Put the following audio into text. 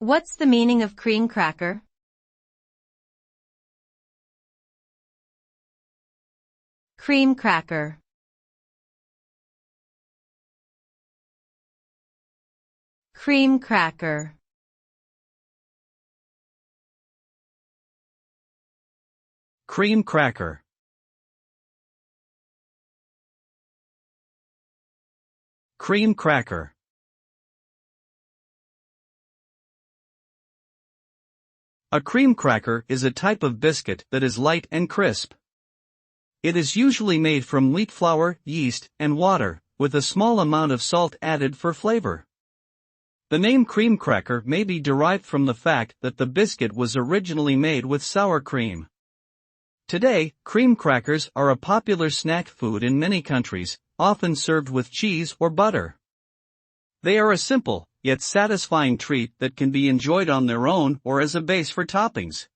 What's the meaning of cream cracker? Cream cracker. Cream cracker. Cream cracker. Cream cracker. A cream cracker is a type of biscuit that is light and crisp. It is usually made from wheat flour, yeast, and water, with a small amount of salt added for flavor. The name cream cracker may be derived from the fact that the biscuit was originally made with sour cream. Today, cream crackers are a popular snack food in many countries, often served with cheese or butter. They are a simple, yet satisfying treat that can be enjoyed on their own or as a base for toppings.